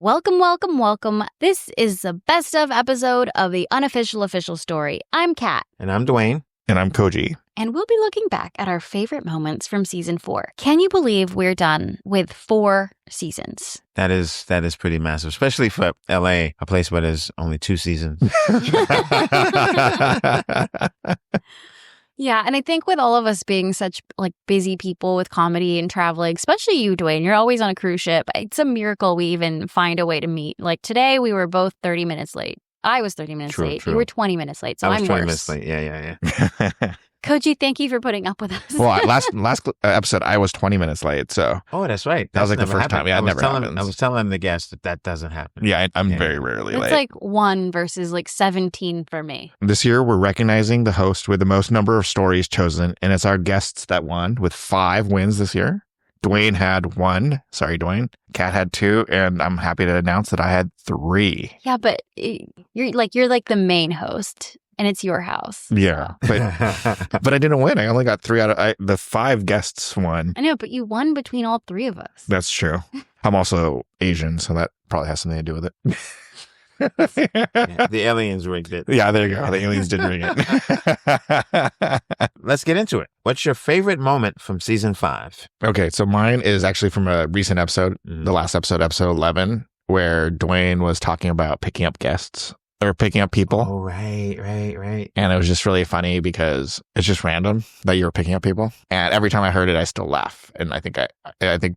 Welcome, welcome, welcome. This is the best of episode of the Unofficial Official Story. I'm Cat. And I'm Dwayne. And I'm Koji. And we'll be looking back at our favorite moments from season 4. Can you believe we're done with 4 seasons? That is pretty massive, especially for LA, a place where there's only 2 seasons. Yeah, and I think with all of us being such busy people with comedy and traveling, especially you, Dwayne, you're always on a cruise ship. It's a miracle we even find a way to meet. Like today, we were both 30 minutes late. I was 30 minutes late. True. You were 20 minutes late, so I was I'm 20 worse. minutes late. Yeah. Koji, thank you for putting up with us. Well, last episode, I was 20 minutes late, so. Oh, that's right. That was like the first time. Yeah, it never happens. I was telling the guest that doesn't happen. Yeah, I'm very rarely late. It's like 1 versus 17 for me. This year, we're recognizing the host with the most number of stories chosen, and it's our guests that won with 5 wins this year. Dwayne had 1. Sorry, Dwayne. Kat had 2, and I'm happy to announce that I had 3. Yeah, but you're the main host. And it's your house. Yeah, so. but I didn't win. I only got 3 out of the 5 guests won. I know, but you won between all 3 of us. That's true. I'm also Asian, so that probably has something to do with it. Yeah, the aliens rigged it. Yeah, there you go. The aliens did ring it. Let's get into it. What's your favorite moment from season 5? Okay, so mine is actually from a recent episode, the last episode 11, where Dwayne was talking about picking up guests. Or picking up people. Oh, right. And it was just really funny because it's just random that you're picking up people. And every time I heard it, I still laugh. And I think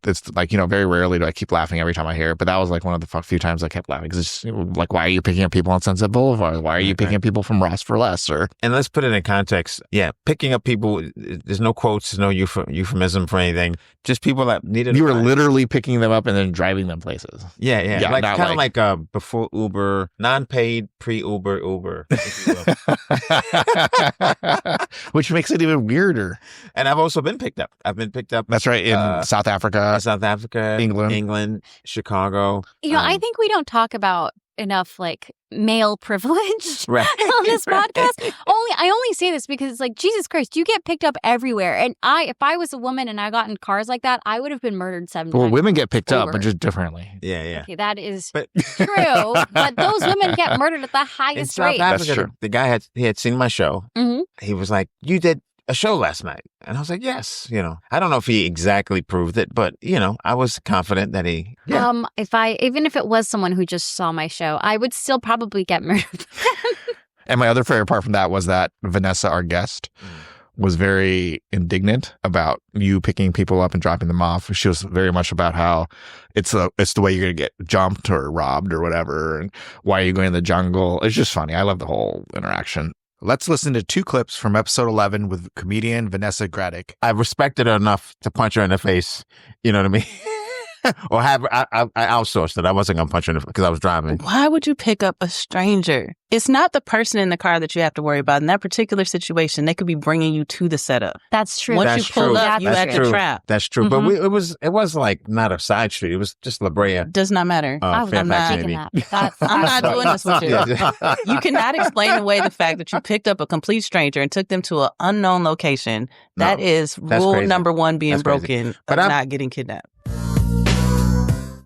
it's very rarely do I keep laughing every time I hear it. But that was one of the few times I kept laughing. Because it's just why are you picking up people on Sunset Boulevard? Why are you picking up people from Ross for Less? And let's put it in context. Yeah, picking up people, there's no quotes, no euphemism for anything. Just people that needed You were literally picking them up and then driving them places. Yeah. Kind of like before Uber, non-paid, pre-Uber, if you will. Which makes it even weirder. And I've also been picked up. That's right, in South Africa, England, Chicago. I think we don't talk about enough male privilege right. on this podcast. I only say this because Jesus Christ, you get picked up everywhere. And if I was a woman and I got in cars like that, I would have been murdered 7 times. Well, women get picked over. up, but just differently. Yeah. Okay, that is true. But those women get murdered at the highest rate. Africa, that's true. The guy had seen my show. Mm-hmm. He was like, "You did a show last night," and I was like, "Yes." I don't know if he exactly proved it, but I was confident that he. Yeah. Even if it was someone who just saw my show, I would still probably get murdered. And my other favorite part from that was that Vanessa, our guest, was very indignant about you picking people up and dropping them off. She was very much about how it's the way you're going to get jumped or robbed or whatever, and why are you going to the jungle? It's just funny. I love the whole interaction. Let's listen to 2 clips from episode 11 with comedian Vanessa Graddick. I respected her enough to punch her in the face. You know what I mean? Or I outsourced it. I wasn't going to punch her because I was driving. Why would you pick up a stranger? It's not the person in the car that you have to worry about. In that particular situation, they could be bringing you to the setup. That's true. Once you pull up, you at the trap. That's true. Mm-hmm. But it was not a side street. It was just La Brea. Does not matter. I'm not taking that. I'm not doing this with you. You cannot explain away the fact that you picked up a complete stranger and took them to an unknown location. That is rule number 1 being broken of not getting kidnapped.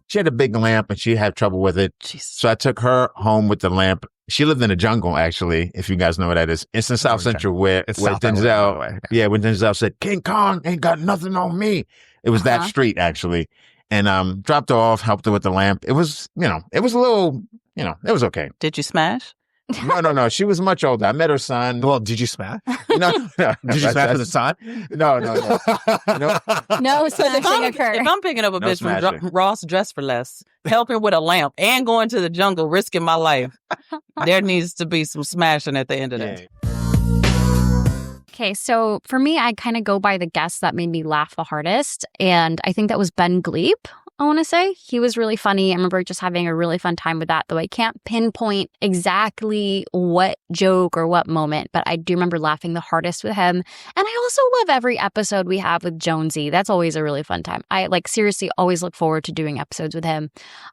She had a big lamp and she had trouble with it. Jesus. So I took her home with the lamp. She lived in a jungle, actually, if you guys know what that is. It's in South Central where Denzel, when Denzel said, "King Kong ain't got nothing on me." It was that street, actually. And dropped her off, helped her with the lamp. It was, it was a little, it was okay. Did you smash? No. She was much older. I met her son. Well, did you smash? No. Did you smash with the son? No. No smashing occurred. If I'm picking up a bitch from Ross dressed for less, helping with a lamp, and going to the jungle, risking my life, there needs to be some smashing at the end of that. Okay, so for me, I kind of go by the guest that made me laugh the hardest. And I think that was Ben Gleep, I want to say. He was really funny. I remember just having a really fun time with that, though I can't pinpoint exactly what joke or what moment, but I do remember laughing the hardest with him. And I also love every episode we have with Jonesy. That's always a really fun time. I seriously always look forward to doing episodes with him.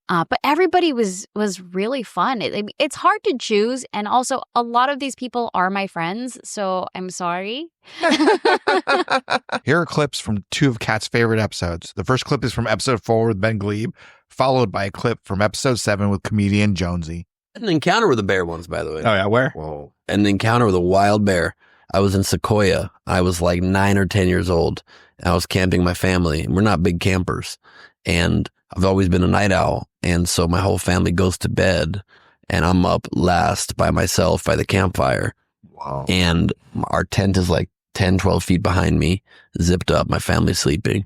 But everybody was really fun. It's hard to choose. And also a lot of these people are my friends. So I'm sorry. Here are clips from 2 of Kat's favorite episodes. The first clip is from episode 4 with Ben Glebe, followed by a clip from episode 7 with comedian Jonesy. An encounter with a bear once, by the way. Oh, yeah? Where? Whoa. An encounter with a wild bear. I was in Sequoia. I was like 9 or 10 years old. I was camping with my family. We're not big campers. And I've always been a night owl. And so my whole family goes to bed and I'm up last by myself by the campfire. Wow. And our tent is like 10, 12 feet behind me, zipped up. My family's sleeping.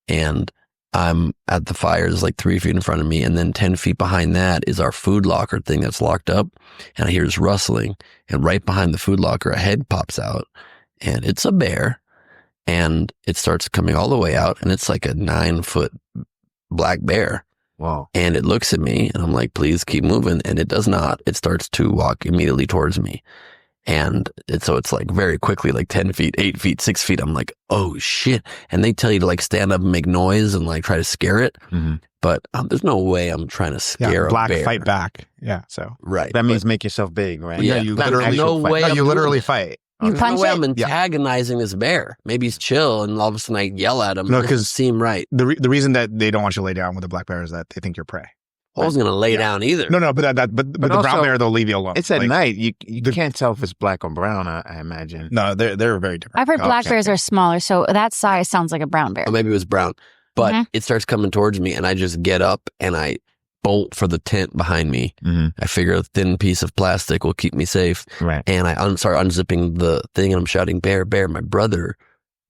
And I'm at the fire is like 3 feet in front of me. And then 10 feet behind that is our food locker thing that's locked up. And I hear this rustling. And right behind the food locker, a head pops out. And it's a bear. And it starts coming all the way out. And it's like a 9-foot black bear. Wow. And it looks at me. And I'm like, please keep moving. And it does not. It starts to walk immediately towards me. And so it's like very quickly, like 10 feet, 8 feet, 6 feet. I'm like, oh shit. And they tell you to like stand up and make noise and like try to scare it. Mm-hmm. But there's no way I'm trying to scare a black bear. fight back. Yeah. So right. That means make yourself big, right? Yeah, you literally you literally fight. You There's punch no way it? I'm antagonizing this bear. Maybe he's chill and all of a sudden I yell at him. No, It doesn't 'cause seem right. The reason that they don't want you to lay down with a black bear is that they think you're prey. I wasn't going to lay down either. No, but but the also, brown bear, they'll leave you alone. It's at night. You can't tell if it's black or brown, I imagine. No, they're very different. I've heard black bears are smaller, so that size sounds like a brown bear. Or maybe it was brown. But it starts coming towards me and I just get up and I bolt for the tent behind me. Mm-hmm. I figure a thin piece of plastic will keep me safe. Right. And I start unzipping the thing and I'm shouting, bear, bear. My brother,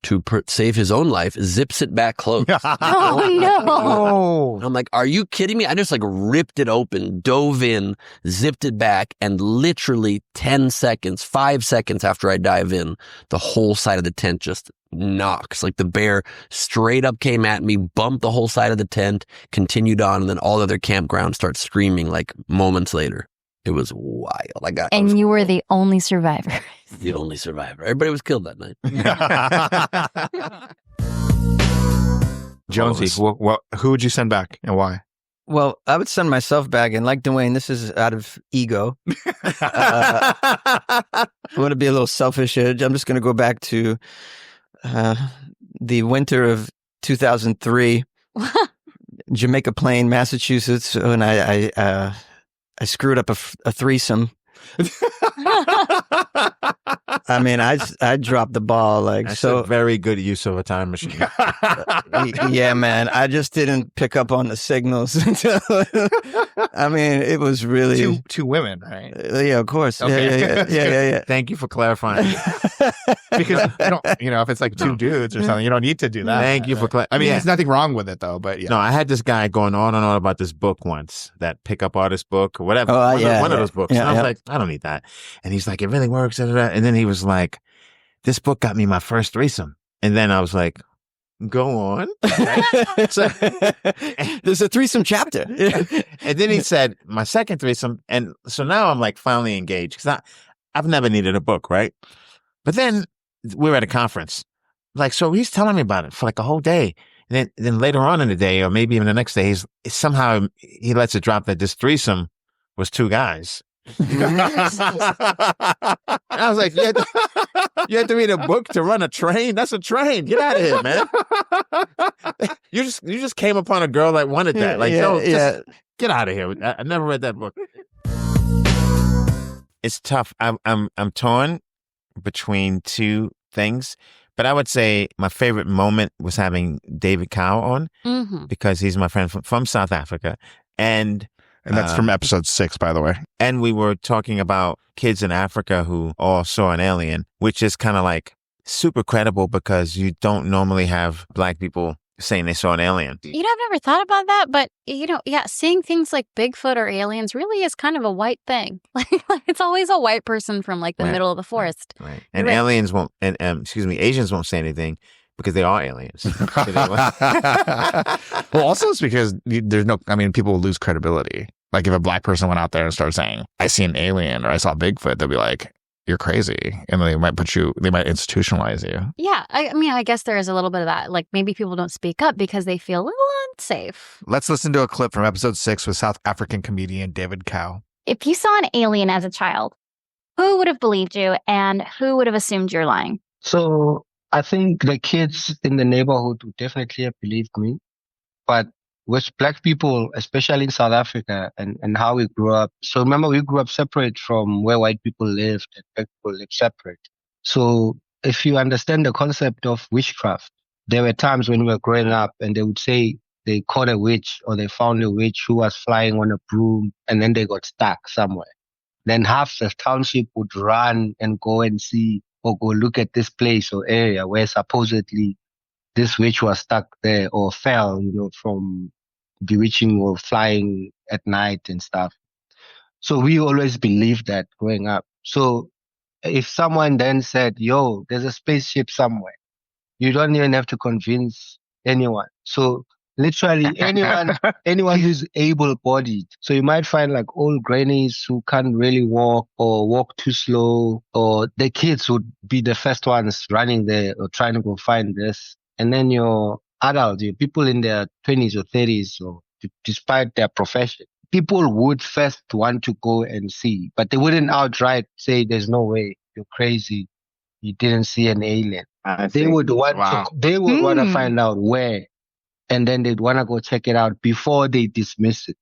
to save his own life, zips it back close. Oh, no. And I'm like, are you kidding me? I just like ripped it open, dove in, zipped it back, and literally 10 seconds, 5 seconds after I dive in, the whole side of the tent just knocks. Like the bear straight up came at me, bumped the whole side of the tent, continued on, and then all the other campground starts screaming like moments later. It was wild. And you were the only survivor. The only survivor. Everybody was killed that night. Jonesy, who would you send back and why? Well, I would send myself back, and like Dwayne, this is out of ego. I want to be a little selfish here. I'm just going to go back to the winter of 2003, Jamaica Plain, Massachusetts, and I screwed up a threesome. I mean, I dropped the ball That's a very good use of a time machine. Yeah, man. I just didn't pick up on the signals. I mean, it was really two women, right? Yeah, of course. Okay. Yeah. Thank you for clarifying. Because if it's like two dudes or something, you don't need to do that. Thank you for clarifying. I mean, there's nothing wrong with it though. But yeah. No, I had this guy going on and on about this book once, that pickup artist book or whatever. One of those books. Yeah, and I was like, I don't need that. And he's like, it really works. And then he was like, this book got me my first threesome. And then I was like, go on. So, there's a threesome chapter. And then he said, my second threesome. And so now I'm like finally engaged because I've never needed a book, right? But then we were at a conference. Like, so he's telling me about it for like a whole day. And then later on in the day, or maybe even the next day, somehow he lets it drop that this threesome was two guys. I was like, you had to read a book to run a train? That's a train. Get out of here, man. You just came upon a girl that wanted that. Like, just get out of here. I never read that book. It's tough. I'm torn between two things, but I would say my favorite moment was having David Cow on because he's my friend from South Africa. And that's from episode 6, by the way. And we were talking about kids in Africa who all saw an alien, which is kind of like super credible because you don't normally have Black people saying they saw an alien. I've never thought about that, but seeing things like Bigfoot or aliens really is kind of a white thing. Like it's always a white person from like the middle of the forest. Right. And aliens won't, Asians won't say anything because they are aliens. Well, also it's because people will lose credibility. Like if a Black person went out there and started saying, I see an alien or I saw Bigfoot, they'll be like, you're crazy. And they might institutionalize you. Yeah. I guess there is a little bit of that. Like maybe people don't speak up because they feel a little unsafe. Let's listen to a clip from episode 6 with South African comedian David Cow. If you saw an alien as a child, who would have believed you and who would have assumed you're lying? So I think the kids in the neighborhood would definitely have believed me. But with black people, especially in South Africa, and how we grew up. So remember, we grew up separate from where white people lived and black people lived separate. So if you understand the concept of witchcraft, there were times when we were growing up and they would say they caught a witch or they found a witch who was flying on a broom and then they got stuck somewhere. Then half the township would run and go and see or go look at this place or area where supposedly this witch was stuck there or fell, from bewitching or flying at night and stuff. So we always believed that growing up. So if someone then said, yo, there's a spaceship somewhere, you don't even have to convince anyone. So literally anyone who's able-bodied. So you might find like old grannies who can't really walk or walk too slow, or the kids would be the first ones running there or trying to go find this. And then your adults, your people in their 20s or 30s, or despite their profession, people would first want to go and see, but they wouldn't outright say, there's no way, you're crazy, you didn't see an alien. They would want to find out where, and then they'd want to go check it out before they dismiss it.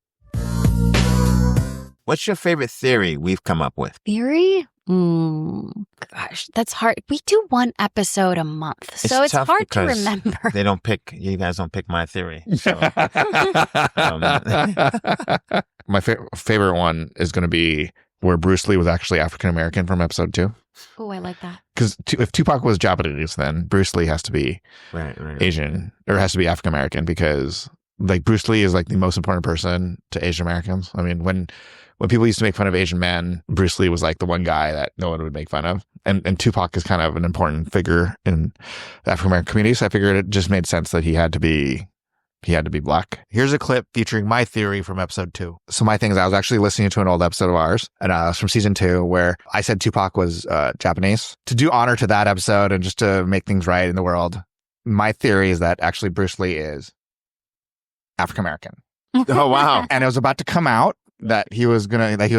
What's your favorite theory we've come up with? Theory? Gosh, that's hard. We do one episode a month, so it's hard to remember. You guys don't pick my theory. So. My favorite one is going to be where Bruce Lee was actually African American from episode 2. Oh, I like that. Because if Tupac was Japanese, then Bruce Lee has to be Asian, or has to be African American, because like Bruce Lee is like the most important person to Asian Americans. I mean, when people used to make fun of Asian men, Bruce Lee was like the one guy that no one would make fun of. And Tupac is kind of an important figure in the African American community. So I figured it just made sense that he had to be black. Here's a clip featuring my theory from episode 2. So my thing is, I was actually listening to an old episode of ours, and it was from season 2, where I said Tupac was Japanese. To do honor to that episode and just to make things right in the world, my theory is that actually Bruce Lee is African American. Oh, wow. And it was about to come out that he was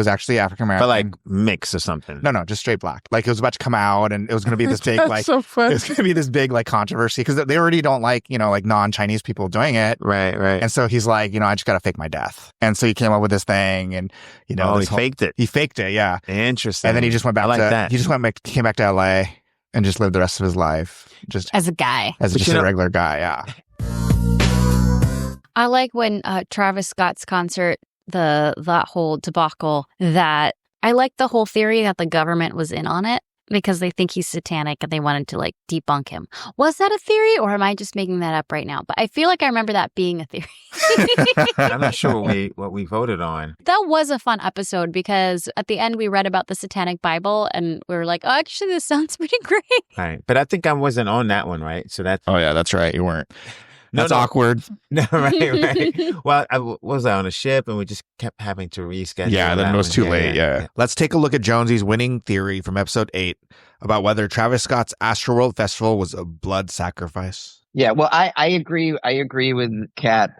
actually African American. But like mix or something. No, just straight black. Like it was about to come out, and it was going to be this big, like, so funny. It was going to be this big, like, controversy, because they already don't like, like non-Chinese people doing it. Right. And so he's like, I just got to fake my death. And so he came up with this thing, and, he faked it. He faked it, yeah. Interesting. And then he just went back that. He just came back to LA and just lived the rest of his life just as a guy. As just a regular guy, yeah. I like when Travis Scott's concert, that whole debacle, that I like the whole theory that the government was in on it because they think he's satanic and they wanted to like debunk him. Was that a theory, or am I just making that up right now? But I feel like I remember that being a theory. I'm not sure what we voted on. That was a fun episode because at the end we read about the Satanic Bible and we were like, oh, actually this sounds pretty great. Right. But I think I wasn't on that one, right? So that's... Oh yeah, that's right. You weren't. That's awkward. No, right. Well, I was on a ship and we just kept having to reschedule. Yeah, then it was too late. Yeah. Let's take a look at Jonesy's winning theory from episode 8 about whether Travis Scott's Astroworld Festival was a blood sacrifice. Yeah, well, I agree. I agree with Cat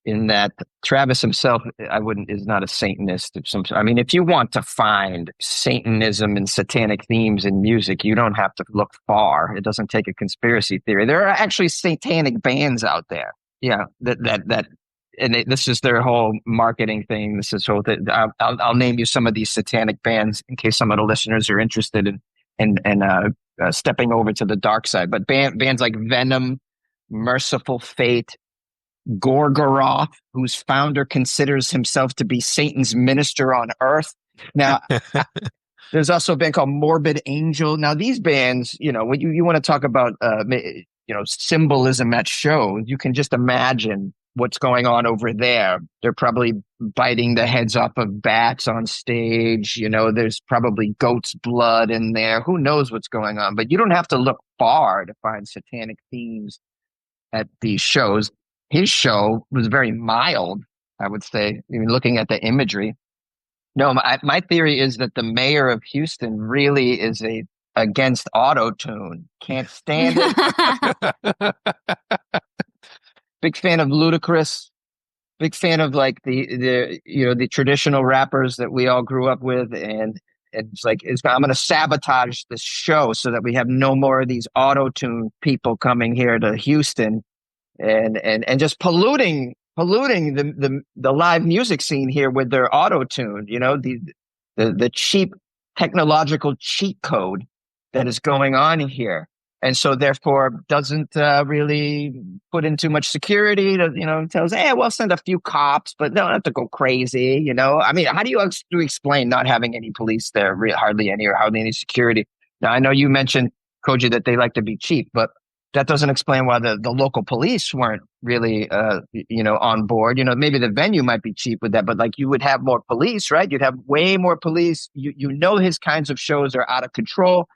in that Travis himself, is not a Satanist of some sort. I mean, if you want to find Satanism and satanic themes in music, you don't have to look far. It doesn't take a conspiracy theory. There are actually satanic bands out there. Yeah, this is their whole marketing thing. This is whole thing. I'll name you some of these satanic bands in case some of the listeners are interested in stepping over to the dark side. But bands like Venom, Merciful Fate, Gorgoroth, whose founder considers himself to be Satan's minister on earth. Now, there's also a band called Morbid Angel. Now, these bands, when you want to talk about, symbolism at shows, you can just imagine what's going on over there. They're probably biting the heads off of bats on stage. There's probably goat's blood in there. Who knows what's going on? But you don't have to look far to find satanic themes at these shows. His show was very mild, I would say, even looking at the imagery. No, my theory is that the mayor of Houston really is against auto-tune. Can't stand it. Big fan of Ludacris. Big fan of like the traditional rappers that we all grew up with, and it's like I'm going to sabotage this show so that we have no more of these auto-tune people coming here to Houston. And just polluting polluting the live music scene here with their auto-tune, the cheap technological cheat code that is going on here. And so therefore doesn't really put in too much security to, tells, hey, we'll send a few cops, but don't have to go crazy, I mean, how do you explain not having any police there, hardly any security? Now, I know you mentioned, Koji, that they like to be cheap, but that doesn't explain why the local police weren't really, on board. Maybe the venue might be cheap with that, but like you would have more police, right? You'd have way more police. His kinds of shows are out of control.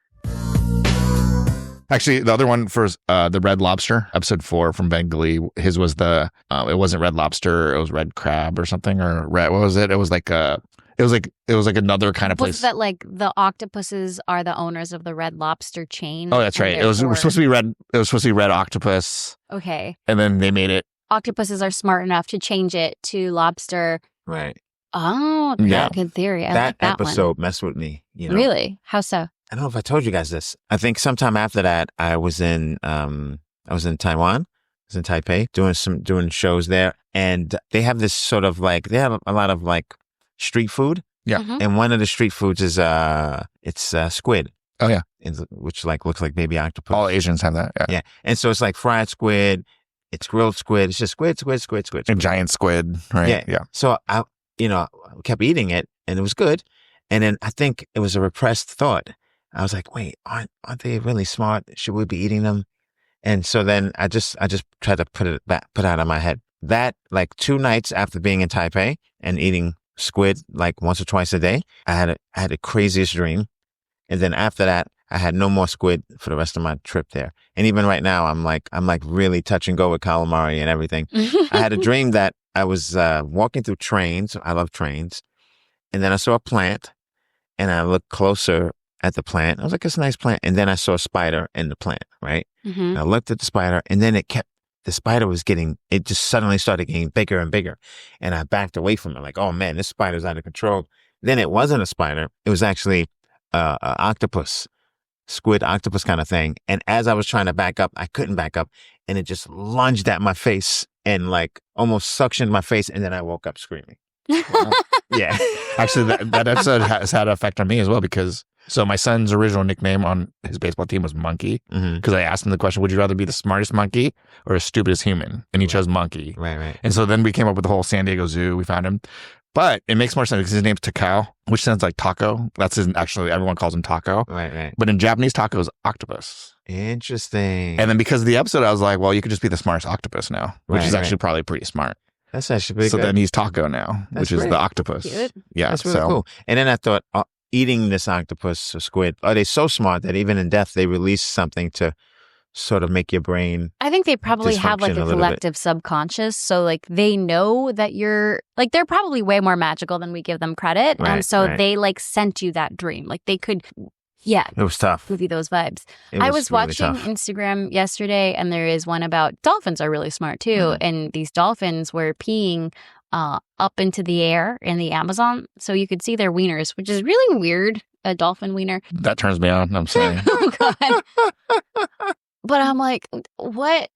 Actually, the other one for the Red Lobster, episode 4 from Ben Glee, his was it wasn't Red Lobster, it was Red Crab or something, or what was it? It was like another kind of place. Was that like the octopuses are the owners of the Red Lobster chain? Oh, that's right. It was supposed to be red. It was supposed to be Red Octopus. Okay. And then they made it. Octopuses are smart enough to change it to lobster. Right. Oh, yeah. Good theory. I that like that episode one. messed with me. Really? How so? I don't know if I told you guys this. I think sometime after that, I was in Taiwan. I was in Taipei doing shows there, and they have this sort of like they have a lot of like street food. Yeah, Mm-hmm. and one of the street foods is it's squid. Oh yeah, which like looks like baby octopus. All Asians have that. Yeah, and so it's like fried squid. It's grilled squid. It's just squid. And giant squid, right? Yeah. So I kept eating it, and it was good. And then I think it was a repressed thought. I was like, wait, aren't they really smart? Should we be eating them? And so then I just tried to put out of my head that like 2 nights after being in Taipei and eating squid like once or twice a day, I had the craziest dream. And then after that, I had no more squid for the rest of my trip there. And even right now, I'm like really touch and go with calamari and everything. I had a dream that I was walking through trains. I love trains. And then I saw a plant, and I looked closer at the plant. I was like, it's a nice plant. And then I saw a spider in the plant, right? Mm-hmm. I looked at the spider, and then the spider it just suddenly started getting bigger and bigger. And I backed away from it like, oh man, this spider's out of control. Then it wasn't a spider. It was actually a octopus, squid octopus kind of thing. And as I was trying to back up, I couldn't back up. And it just lunged at my face and like almost suctioned my face. And then I woke up screaming. Wow. Yeah. Actually, that episode has had an effect on me as well, because so my son's original nickname on his baseball team was Monkey, because I asked him the question, would you rather be the smartest monkey or the stupidest human? And he chose Monkey. Right. And so then we came up with the whole San Diego Zoo. We found him. But it makes more sense because his name's Takao, which sounds like taco. That's actually, everyone calls him Taco. Right. But in Japanese, taco is octopus. Interesting. And then because of the episode, I was like, well, you could just be the smartest octopus now, which is actually probably pretty smart. That's actually pretty good. So then he's Taco now, That's which great. is the octopus. Cute. Yeah, that's really cool. And then I thought, eating this octopus or squid, are they so smart that even in death they release something to sort of make your brain? I think they probably have like a collective subconscious. So like they know that you're like, they're probably way more magical than we give them credit. And so they like sent you that dream. Like they could, it was tough. Give you those vibes. I was really watching tough. Instagram yesterday, and there is one about dolphins are really smart too. Mm-hmm. And these dolphins were peeing up into the air in the Amazon. So you could see their wieners, which is really weird, a dolphin wiener. That turns me on, I'm saying. Oh, God. But I'm like, what?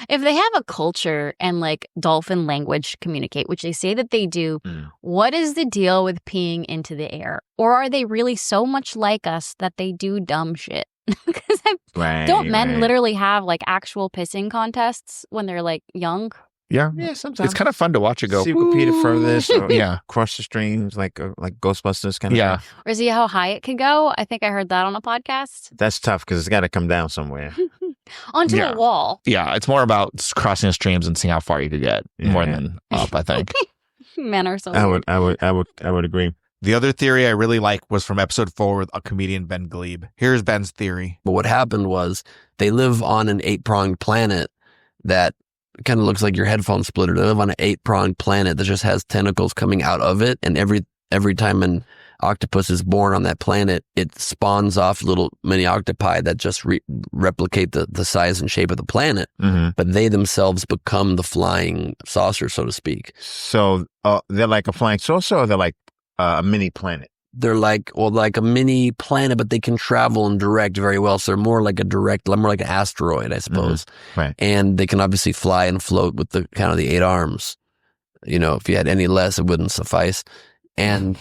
If they have a culture and like dolphin language to communicate, which they say that they do, what is the deal with peeing into the air? Or are they really so much like us that they do dumb shit? Because don't men literally have like actual pissing contests when they're like young? Yeah, sometimes it's kind of fun to watch it go. See who can pee the furthest, or yeah, cross the streams like Ghostbusters kind of thing. Or see how high it could go. I think I heard that on a podcast. That's tough because it's got to come down somewhere. Onto a wall. Yeah, it's more about crossing the streams and seeing how far you could get more than up, I think. Men are so weird. I would agree. The other theory I really like was from episode 4 with a comedian, Ben Glebe. Here's Ben's theory. But what happened was they live on an 8-pronged planet that kind of looks like your headphone splitter. They live on an 8-pronged planet that just has tentacles coming out of it. And every time an octopus is born on that planet, it spawns off little mini octopi that just replicate the size and shape of the planet. Mm-hmm. But they themselves become the flying saucer, so to speak. So they're like a flying saucer, or they're like a mini planet? they're like a mini planet, but they can travel and direct very well. So they're more like an asteroid, I suppose. Mm-hmm. Right. And they can obviously fly and float with the kind of the 8 arms. You know, if you had any less, it wouldn't suffice. And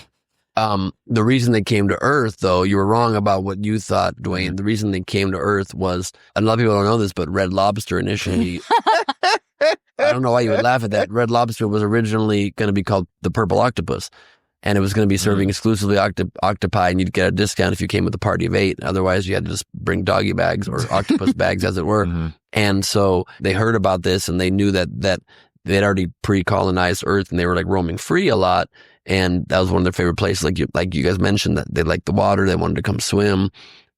the reason they came to Earth, though, you were wrong about what you thought, Dwayne. The reason they came to Earth was, and a lot of people don't know this, but Red Lobster initially, I don't know why you would laugh at that. Red Lobster was originally going to be called the Purple Octopus. And it was going to be serving exclusively octopi, and you'd get a discount if you came with a party of 8. Otherwise, you had to just bring doggy bags or octopus bags, as it were. Mm-hmm. And so they heard about this, and they knew that they'd already pre-colonized Earth, and they were like roaming free a lot. And that was one of their favorite places. Like you guys mentioned, that they liked the water. They wanted to come swim,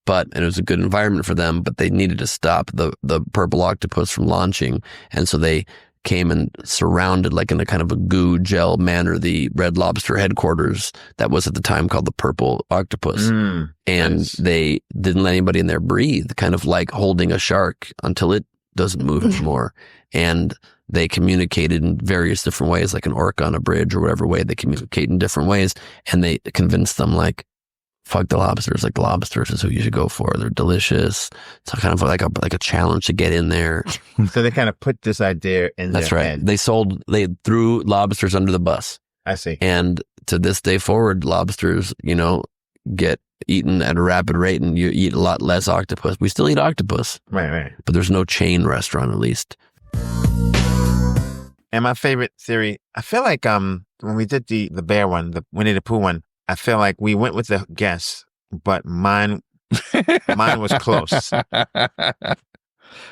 and it was a good environment for them, but they needed to stop the purple octopus from launching. And so they came and surrounded, like in a kind of a goo gel manner, the Red Lobster headquarters that was at the time called the Purple Octopus. And nice. They didn't let anybody in there breathe, kind of like holding a shark until it doesn't move anymore. And they communicated in various different ways, like an orca on a bridge or whatever way they communicate in different ways. And they convinced them, like, fuck the lobsters. Like, the lobsters is who you should go for. They're delicious. It's kind of like a challenge to get in there. So they kind of put this idea in That's their right. head. They threw lobsters under the bus. I see. And to this day forward, lobsters, get eaten at a rapid rate, and you eat a lot less octopus. We still eat octopus. Right. But there's no chain restaurant, at least. And my favorite theory, I feel like when we did the bear one, the Winnie the Pooh one, I feel like we went with the guess, but mine was close.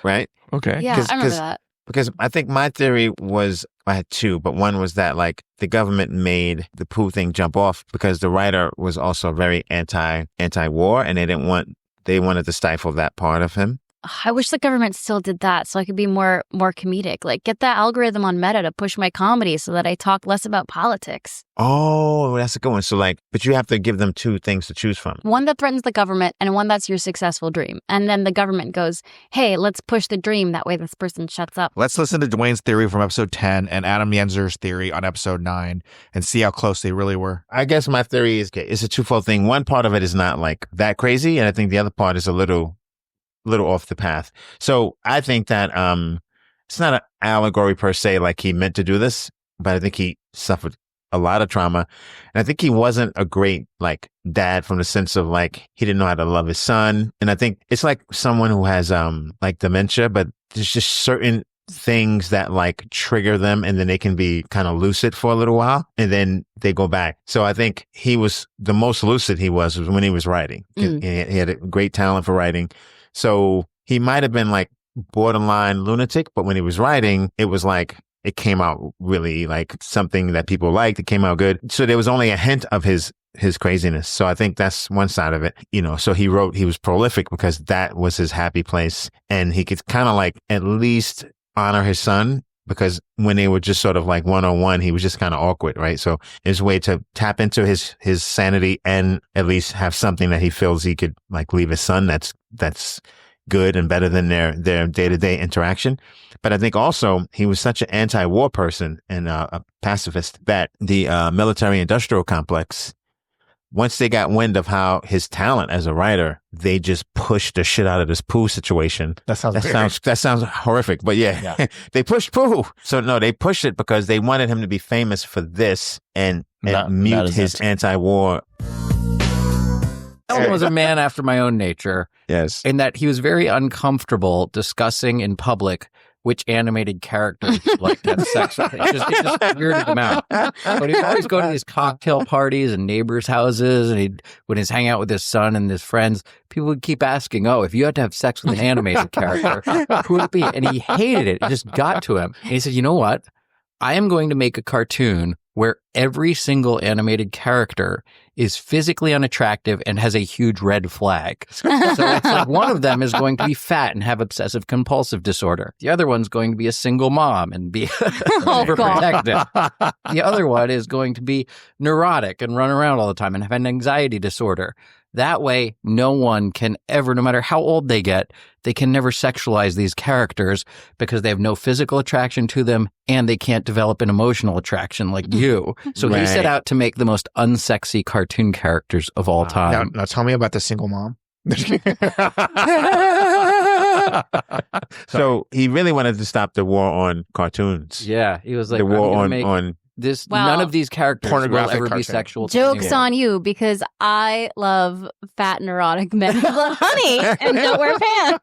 Right? Okay. Yeah, I remember that. Because I think my theory was, I had 2, but one was that like the government made the Pooh thing jump off because the writer was also very anti-war, and they wanted to stifle that part of him. I wish the government still did that so I could be more comedic. Like, get that algorithm on Meta to push my comedy so that I talk less about politics. Oh, that's a good one. So but you have to give them 2 things to choose from. One that threatens the government and one that's your successful dream. And then the government goes, hey, let's push the dream. That way this person shuts up. Let's listen to Dwayne's theory from episode 10 and Adam Yenzer's theory on episode 9 and see how close they really were. I guess my theory is, it's a twofold thing. One part of it is not like that crazy, and I think the other part is a little off the path. So I think that it's not an allegory per se, like he meant to do this, but I think he suffered a lot of trauma. And I think he wasn't a great like dad, from the sense of like he didn't know how to love his son. And I think it's like someone who has like dementia, but there's just certain things that like trigger them, and then they can be kind of lucid for a little while, and then they go back. So I think he was the most lucid he was when he was writing. He had a great talent for writing. So he might have been like borderline lunatic, but when he was writing, it was like, it came out really like something that people liked. It came out good. So there was only a hint of his craziness. So I think that's one side of it, so he was prolific because that was his happy place. And he could kind of like at least honor his son, because when they were just sort of like one-on-one, he was just kind of awkward, right? So his way to tap into his sanity and at least have something that he feels he could like leave his son that's good and better than their day-to-day interaction. But I think also he was such an anti-war person and a pacifist that the military-industrial complex, once they got wind of how his talent as a writer, they just pushed the shit out of this Pooh situation. That sounds horrific, but yeah. They pushed Pooh. So no, they pushed it because they wanted him to be famous for this and mute his anti-war. Ellen was a man after my own nature. Yes. In that he was very uncomfortable discussing in public which animated character he'd like to have sex with. It just weirded him out. But he'd always go to these cocktail parties and neighbors' houses, and when he's hanging out with his son and his friends, people would keep asking, if you had to have sex with an animated character, who would it be? And he hated it. It just got to him. And he said, you know what? I am going to make a cartoon where every single animated character is physically unattractive and has a huge red flag. So it's like one of them is going to be fat and have obsessive compulsive disorder. The other one's going to be a single mom and be overprotective. The other one is going to be neurotic and run around all the time and have an anxiety disorder. That way, no one can ever, no matter how old they get, they can never sexualize these characters because they have no physical attraction to them and they can't develop an emotional attraction like you. So he set out to make the most unsexy cartoon characters of all time. Now tell me about the single mom. So he really wanted to stop the war on cartoons. Yeah, he was like, the war on this. None of these characters will ever be sexual. Jokes on you, because I love fat and erotic men who love honey and don't wear pants.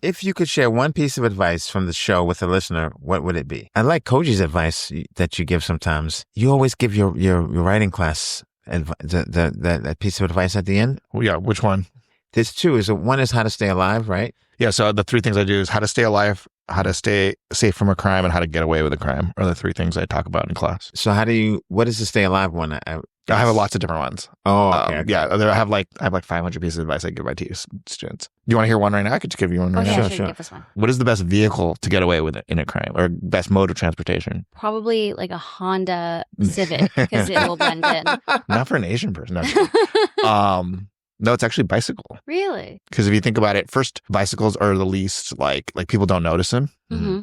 If you could share one piece of advice from the show with a listener, what would it be? I like Koji's advice that you give sometimes. You always give your writing class that piece of advice at the end. Oh, yeah, which one? There's two. One is how to stay alive, right? Yeah, so the three things I do is how to stay alive, how to stay safe from a crime, and how to get away with a crime are the three things I talk about in class. So what is the stay alive one? I have lots of different ones. Oh, okay. Yeah, I have like 500 pieces of advice I give my students. Do you want to hear one right now? I could just give you one right now. Sure. Give us one. What is the best vehicle to get away with it in a crime, or best mode of transportation? Probably like a Honda Civic, because it will blend in. Not for an Asian person. No, it's actually bicycle. Really? Because if you think about it, first, bicycles are the least like people don't notice them. Mm-hmm.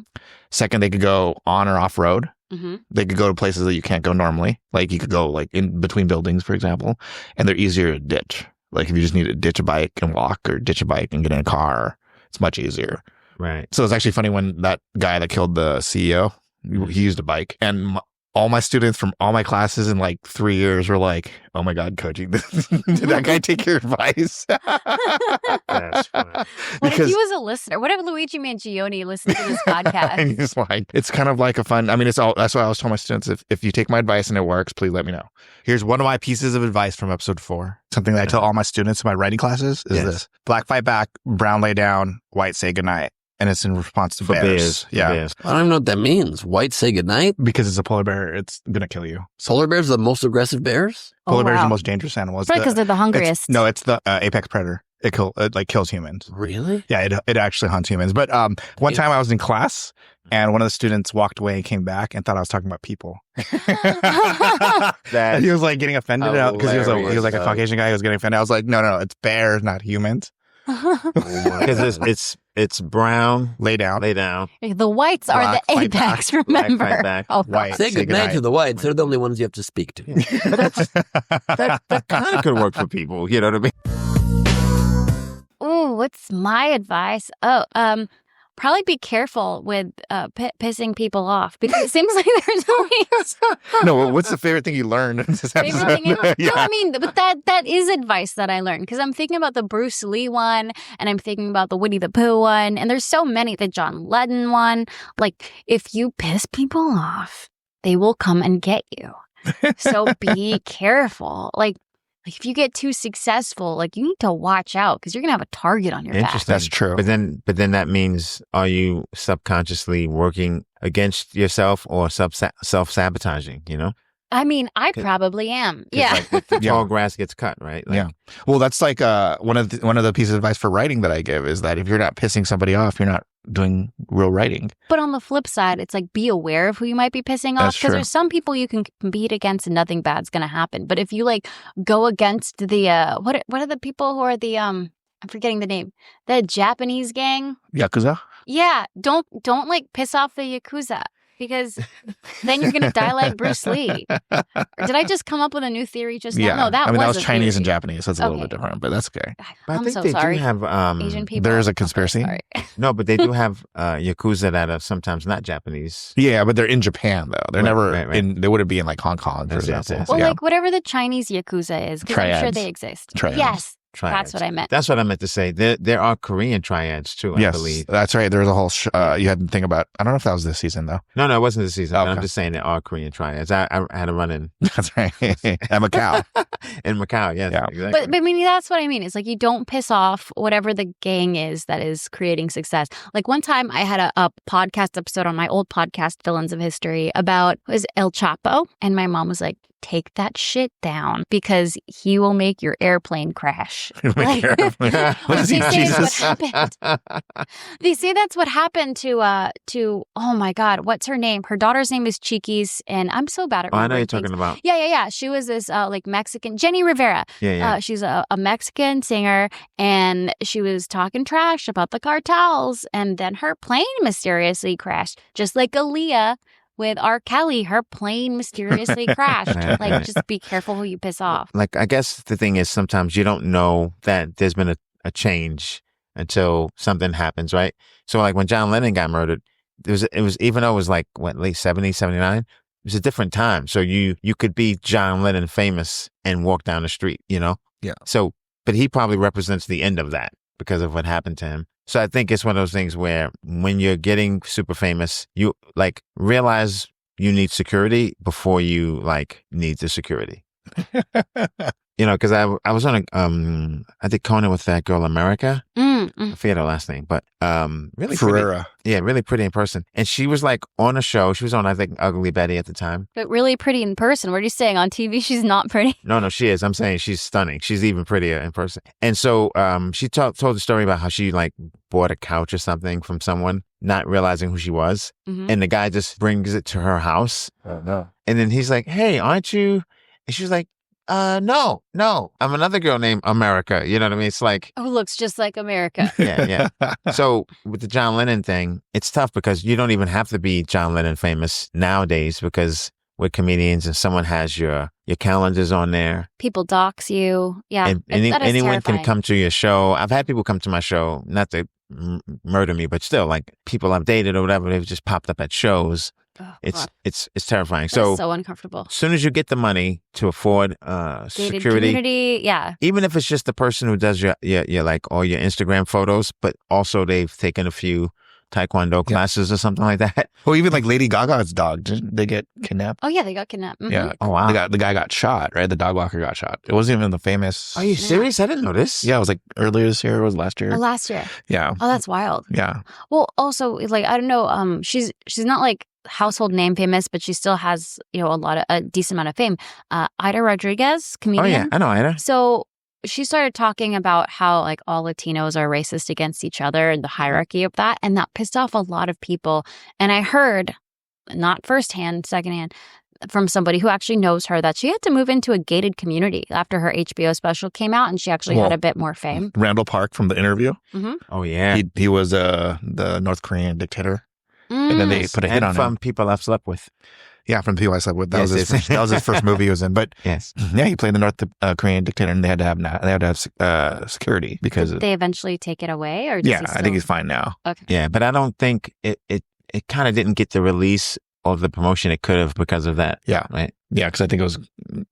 Second, they could go on or off road. Mm-hmm. They could go to places that you can't go normally. Like you could go like in between buildings, for example, and they're easier to ditch. Like if you just need to ditch a bike and walk, or ditch a bike and get in a car, it's much easier. Right. So it's actually funny when that guy that killed the CEO, he used a bike, and all my students from all my classes in like 3 years were like, "Oh my God, Koji, did that guy take your advice?" That's funny. What if he was a listener? What if Luigi Mangione listened to this podcast? And he's like, it's kind of like a fun. I mean, that's why I always tell my students, if you take my advice and it works, please let me know. Here's one of my pieces of advice from episode 4. Something that I tell all my students in my writing classes is this: black fight back, brown lay down, white say goodnight. And it's in response to bears. Yeah. Bears. I don't even know what that means. White say goodnight? Because it's a polar bear. It's going to kill you. Polar bears are the most aggressive bears? Polar bears are the most dangerous animals. Probably because they're the hungriest. It's the apex predator. It kills humans. Really? Yeah, it actually hunts humans. But one time I was in class and one of the students walked away and came back and thought I was talking about people. And he was like getting offended because he was like a Caucasian guy who was getting offended. I was like, no, it's bears, not humans. Because it's brown, lay down. The whites are the apex, remember? Black, fight back. Oh, white. Say goodnight to the whites. They're the only ones you have to speak to. That kind of could work for people. You know what I mean? Ooh, what's my advice? Probably be careful with pissing people off, because it seems like there's always... No, what's the favorite thing you learned in this episode? No, I mean, but that is advice that I learned, because I'm thinking about the Bruce Lee one, and I'm thinking about the Winnie the Pooh one, and there's so many, the John Lennon one. Like, if you piss people off, they will come and get you. So be careful. Like if you get too successful, like you need to watch out, because you're gonna have a target on your back. That's true. But then that means, are you subconsciously working against yourself or self-sabotaging? You know. I mean, I probably am. Yeah. Like the tall grass gets cut, right? Like, yeah. Well, that's like one of the pieces of advice for writing that I give is that if you're not pissing somebody off, you're not doing real writing. But on the flip side, it's like, be aware of who you might be pissing off, because there's some people you can compete against and nothing bad's going to happen. But if you like go against the what are the people who are the I'm forgetting the name, the Japanese gang? Yakuza? Yeah, don't like piss off the Yakuza, because then you're going to die like Bruce Lee. Or did I just come up with a new theory just now? No, that was Chinese and Japanese, so it's a little bit different, but that's okay. But I'm I think so they sorry. do have Asian people. There's a conspiracy. Sorry. No, but they do have Yakuza that are sometimes not Japanese. Yeah, but they're in Japan though. They're never in. They wouldn't be in like Hong Kong, for example. Well, like whatever the Chinese Yakuza is, because I'm sure they exist. Triads. Yes. Triads. That's what I meant. That's what I meant to say. There are Korean triads too, I believe. That's right. There's a whole you had to think about. I don't know if that was this season though. No, it wasn't this season. Okay. I'm just saying there are Korean triads. I had a run in. That's right. At Macau. In Macau, yes. Yeah. Exactly. But I mean, that's what I mean. It's like you don't piss off whatever the gang is that is creating success. Like one time I had a podcast episode on my old podcast, Villains of History, about was El Chapo. And my mom was like, take that shit down, because he will make your airplane crash. crash. Like, What is he, Jesus? They say that's what happened to oh my God, what's her name? Her daughter's name is Chiquis, and I'm so bad at I know you're things. talking about. Yeah. She was this like Mexican, Jenny Rivera. Yeah. She's a Mexican singer, and she was talking trash about the cartels, and then her plane mysteriously crashed, just like Aaliyah with R. Kelly. Her plane mysteriously crashed. Like, just be careful who you piss off. Like, I guess the thing is sometimes you don't know that there's been a change until something happens, right? So like when John Lennon got murdered, it was even though it was like what, late 70s, 79, it was a different time. So you could be John Lennon famous and walk down the street, you know? Yeah. So, but he probably represents the end of that because of what happened to him. So I think it's one of those things where when you're getting super famous, you like realize you need security before you like need the security. You know, because I was on I did Conan with that girl America. I forget her last name, but really Ferreira. pretty. Yeah, really pretty in person. And she was like on a show. She was on, I think, Ugly Betty at the time. But really pretty in person. What are you saying? On TV, she's not pretty? No, she is. I'm saying she's stunning. She's even prettier in person. And so she told the story about how she like bought a couch or something from someone, not realizing who she was. And the guy just brings it to her house. Oh, no. And then he's like, hey, aren't you? And she was like, no, I'm another girl named America. You know what I mean? It's like, Who looks just like America. yeah. So with the John Lennon thing, it's tough because you don't even have to be John Lennon famous nowadays because we're comedians and someone has your calendars on there. People dox you. Yeah. And that is anyone terrifying. can come to your show. I've had people come to my show, not to murder me, but still like people I've dated or whatever, they've just popped up at shows. Oh, It's God. terrifying. That's so uncomfortable. As soon as you get the money to afford Gated security, community, yeah. even if it's just the person who does your like all your Instagram photos, but also they've taken a few Taekwondo classes or something like that. Well, even like Lady Gaga's dog, didn't they get kidnapped? Oh yeah, they got kidnapped. Yeah. Oh wow. The guy got shot, right? The dog walker got shot. It wasn't even the famous. Are you serious? I didn't know this. Yeah, it was like earlier this year. It was last year. Oh, last year. Yeah. Oh, that's wild. Yeah. Well, also, like, I don't know. She's not like household name famous, but she still has, you know, a decent amount of fame. Ida Rodriguez, comedian. Oh yeah, I know Ida. So she started talking about how like all Latinos are racist against each other and the hierarchy of that, and that pissed off a lot of people. And I heard, not firsthand, secondhand, from somebody who actually knows her, that she had to move into a gated community after her HBO special came out, and she actually had a bit more fame. Randall Park from The Interview. Oh yeah, he was the North Korean dictator, and then they put a hit on from him. People I've slept with. Yeah, from the people I slept with. That Yes, was his yes. first, that was his first movie he was in. But Yes. yeah, he played the North Korean dictator, and they had to have security because Did they eventually take it away, or I think he's fine now. Okay. Yeah, but I don't think it kind of didn't get the release or the promotion it could have because of that. Yeah. Right. Yeah, because I think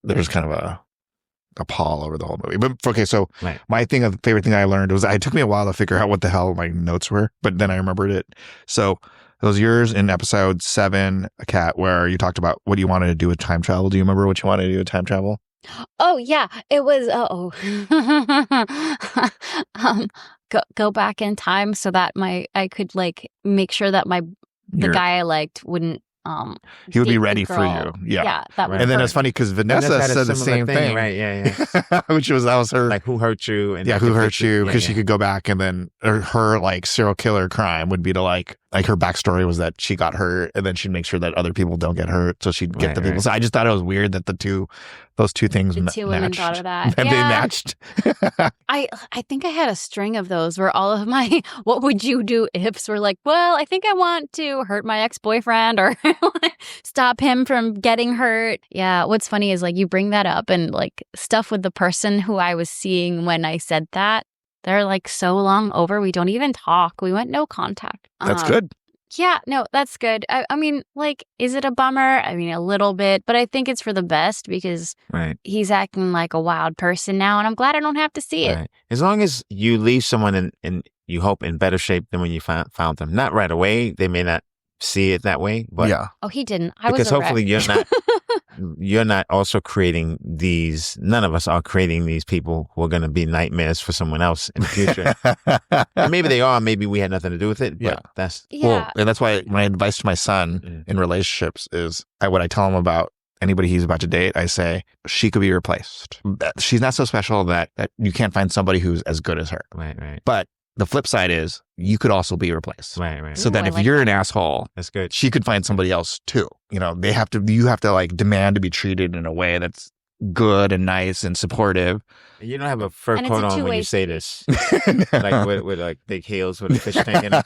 there was kind of a pall over the whole movie. But okay, so Right. my favorite thing I learned was it took me a while to figure out what the hell my notes were, but then I remembered it. So it was yours in episode 7, Cat, where you talked about what you wanted to do with time travel. Do you remember what you wanted to do with time travel? Oh yeah, it was. Go back in time so that I could like make sure that the guy I liked wouldn't. He would date be the ready for girl. you. Yeah. That would And then hurt. it's funny because Vanessa had a said the similar same thing. right? Yeah. Which was, that was her. Like who hurt you? And Who hurt you? Because Yeah, she could go back and then her like serial killer crime would be to like her backstory was that she got hurt and then she'd make sure that other people don't get hurt. So she'd get the people. Right. So I just thought it was weird that those two things The two women matched. thought of that. And Yeah. they matched. I think I had a string of those where all of my what would you do ifs were like, well, I think I want to hurt my ex-boyfriend or stop him from getting hurt. Yeah, what's funny is like you bring that up and like stuff with the person who I was seeing when I said that, they're like so long over, we don't even talk. We went no contact. That's good. Yeah, no, that's good. I mean, like, is it a bummer? I mean, a little bit, but I think it's for the best because Right. he's acting like a wild person now, and I'm glad I don't have to see it. Right. As long as you leave someone in you hope in better shape than when you found them. Not right away. They may not see it that way, but Yeah. Oh, he didn't. I was because a hopefully wreck. you're not also creating these. None of us are creating these people who are going to be nightmares for someone else in the future. And maybe they are. Maybe we had nothing to do with it. But Yeah. that's Yeah. Well, and that's why my advice to my son in relationships is what I tell him about anybody he's about to date, I say, she could be replaced. She's not so special that you can't find somebody who's as good as her. Right. But the flip side is you could also be replaced. Right. So then if you're an asshole, that's good. She could find somebody else too. You have to like demand to be treated in a way that's good and nice and supportive. You don't have a fur coat on when you say this. Like with like big heels with a fish tank in it.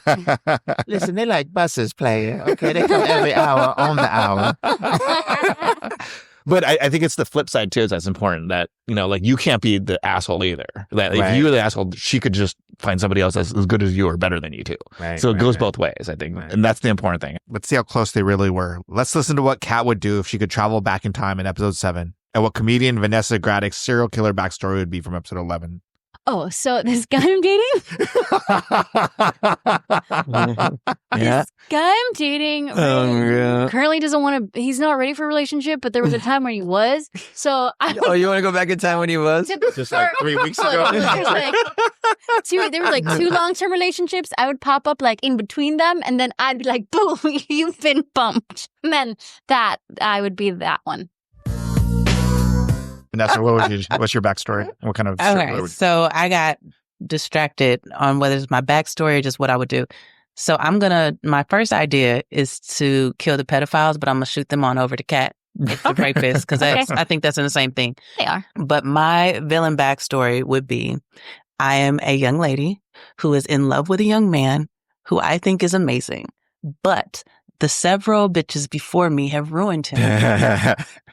Listen, they like buses, player. Okay, they come every hour on the hour. But I think it's the flip side too. That's important that, like you can't be the asshole either. That if you're the asshole, she could just find somebody else that's as good as you or better than you too. Right, so it goes both ways, I think. Right. And that's the important thing. Let's see how close they really were. Let's listen to what Cat would do if she could travel back in time in episode 7 and what comedian Vanessa Graddick's serial killer backstory would be from episode 11. Oh, so this guy I'm dating? This guy I'm dating currently doesn't want to, he's not ready for a relationship, but there was a time when he was. So you want to go back in time when he was? Just like 3 weeks ago. There were like 2 long-term relationships. I would pop up like in between them and then I'd be like, boom, you've been bumped. And then I would be that one. Vanessa, what's your backstory? What kind of Okay, so I got distracted on whether it's my backstory or just what I would do. So my first idea is to kill the pedophiles, but I'm going to shoot them on over to Cat, the rapist, because I think that's in the same thing. They are. But my villain backstory would be, I am a young lady who is in love with a young man who I think is amazing, but the several bitches before me have ruined him.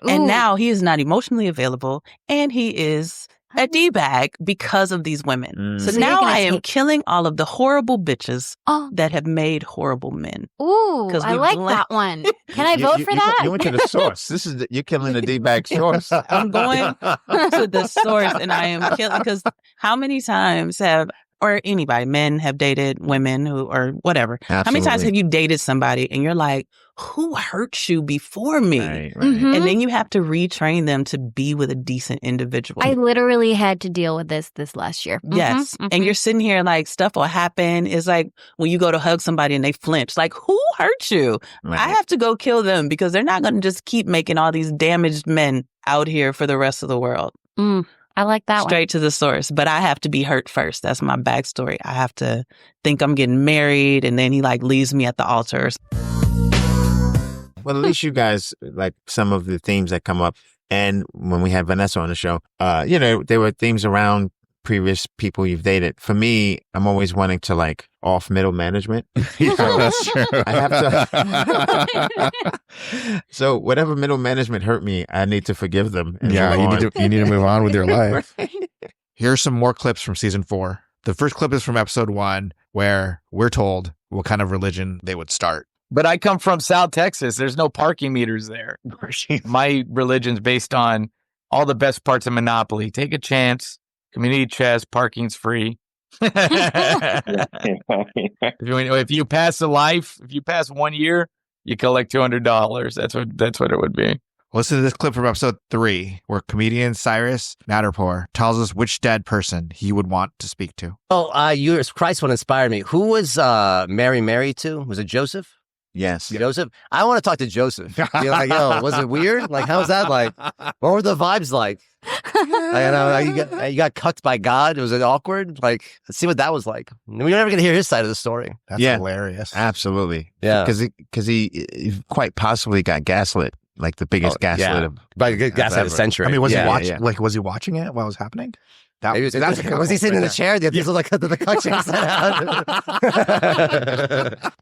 And now he is not emotionally available and he is a D-bag because of these women. So now I am killing all of the horrible bitches that have made horrible men. Ooh, I like that one. Can I vote for that? You went to the source. You're killing the D-bag source. I'm going to the source and I am killing, because how many times or anybody, men have dated women or whatever. Absolutely. How many times have you dated somebody and you're like, who hurt you before me? Right. Mm-hmm. And then you have to retrain them to be with a decent individual. I literally had to deal with this last year. Yes. Mm-hmm. And you're sitting here like stuff will happen. It's like when you go to hug somebody and they flinch, like, who hurt you? Right. I have to go kill them because they're not going to just keep making all these damaged men out here for the rest of the world. I like that Straight to the source. But I have to be hurt first. That's my backstory. I have to think I'm getting married and then he like leaves me at the altar. Well, at least you guys like some of the themes that come up. And when we had Vanessa on the show, there were themes around previous people you've dated. For me, I'm always wanting to like off middle management. That's true. I have to. So whatever middle management hurt me, I need to forgive them. Yeah, you need to move on with your life. Here's some more clips from season 4. The first clip is from episode 1, where we're told what kind of religion they would start. But I come from South Texas. There's no parking meters there. My religion's based on all the best parts of Monopoly. Take a chance. Community chest. Parking's free. If you pass a life, if you pass 1 year, you collect $200. That's what it would be. Listen to this clip from episode 3, where comedian Cyrus Natterpour tells us which dead person he would want to speak to. Oh, Christ one inspired me. Who was Mary married to? Was it Joseph? Yes. Joseph? I want to talk to Joseph. Be like, yo, was it weird? Like, how was that like? What were the vibes like? You got cucked by God. Was it awkward? Like, let's see what that was like. We're never going to hear his side of the story. That's hilarious. Absolutely. Yeah. Because he quite possibly got gaslit, like the biggest gaslit of the century. I mean, was he watching? Like, was he watching it while it was happening? Was he sitting in the chair? These are like the couches.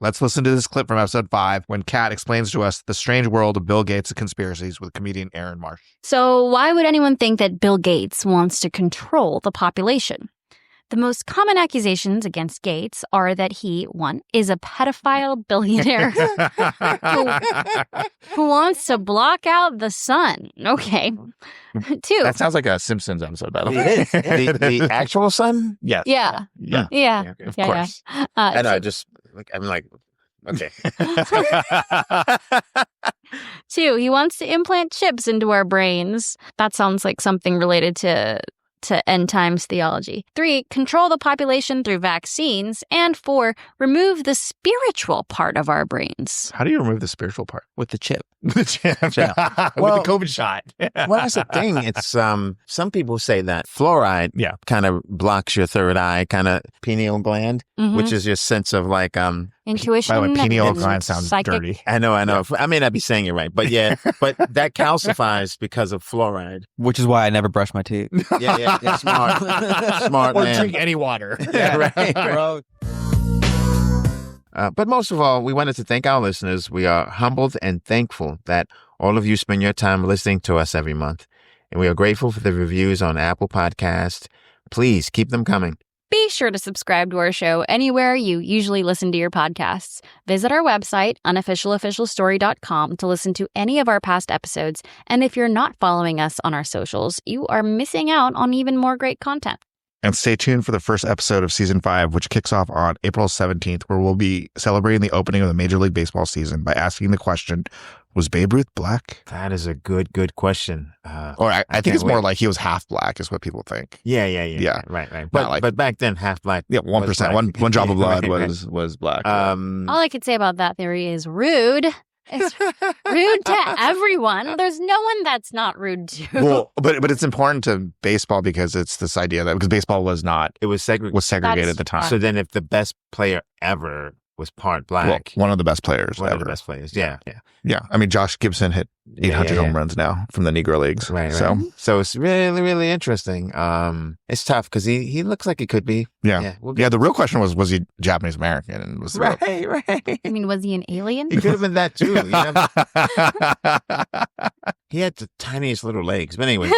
Let's listen to this clip from episode 5 when Kat explains to us the strange world of Bill Gates' conspiracies with comedian Aaron Marsh. So why would anyone think that Bill Gates wants to control the population? The most common accusations against Gates are that he, 1, is a pedophile billionaire who wants to block out the sun. Okay. 2. That sounds like a Simpsons episode, by the way. It is. the actual sun? Yes. Yeah. Of course. I know. I'm like, okay. 2, he wants to implant chips into our brains. That sounds like something related to to end times theology. 3, control the population through vaccines. And 4, remove the spiritual part of our brains. How do you remove the spiritual part? With the chip. The chip. With the COVID shot. Well, that's the thing. It's some people say that fluoride kind of blocks your third eye, kind of pineal gland, which is your sense of like intuition. By the way, pineal gland sounds dirty. I know. I may not be saying it right, but yeah, but that calcifies because of fluoride. Which is why I never brush my teeth. Yeah, smart. Smart or man. drink any water. Right. Bro. But most of all, we wanted to thank our listeners. We are humbled and thankful that all of you spend your time listening to us every month. And we are grateful for the reviews on Apple Podcasts. Please keep them coming. Be sure to subscribe to our show anywhere you usually listen to your podcasts. Visit our website, unofficialofficialstory.com, to listen to any of our past episodes. And if you're not following us on our socials, you are missing out on even more great content. And stay tuned for the first episode of season 5, which kicks off on April 17th, where we'll be celebrating the opening of the Major League Baseball season by asking the question, was Babe Ruth black? That is a good question. Or I think it's more like he was half black is what people think. Yeah. Right. But But back then, half black. Yeah, 1%. One drop of blood was black. All I could say about that theory is rude. It's rude to everyone. There's no one that's not rude to. Well, but it's important to baseball because it's this idea that because baseball was segregated at the time. So then if the best player ever was part black. Well, one of the best players One ever. of the best players, yeah. I mean, Josh Gibson hit 800 home runs now from the Negro Leagues. Right. So it's really, really interesting. It's tough because he looks like he could be. Yeah. The real question was he Japanese American? And was right. I mean, was he an alien? He could have been that too. He had the tiniest little legs. But anyway,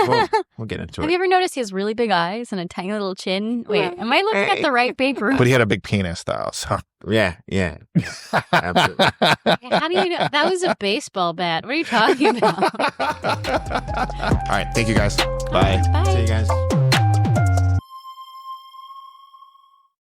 we'll get into it. Have you ever noticed he has really big eyes and a tiny little chin? Wait, am I looking at the right paper? But he had a big penis, though. So yeah. Absolutely. How do you know? That was a baseball bat. What are you talking about? All right. Thank you, guys. Bye. Bye. See you guys.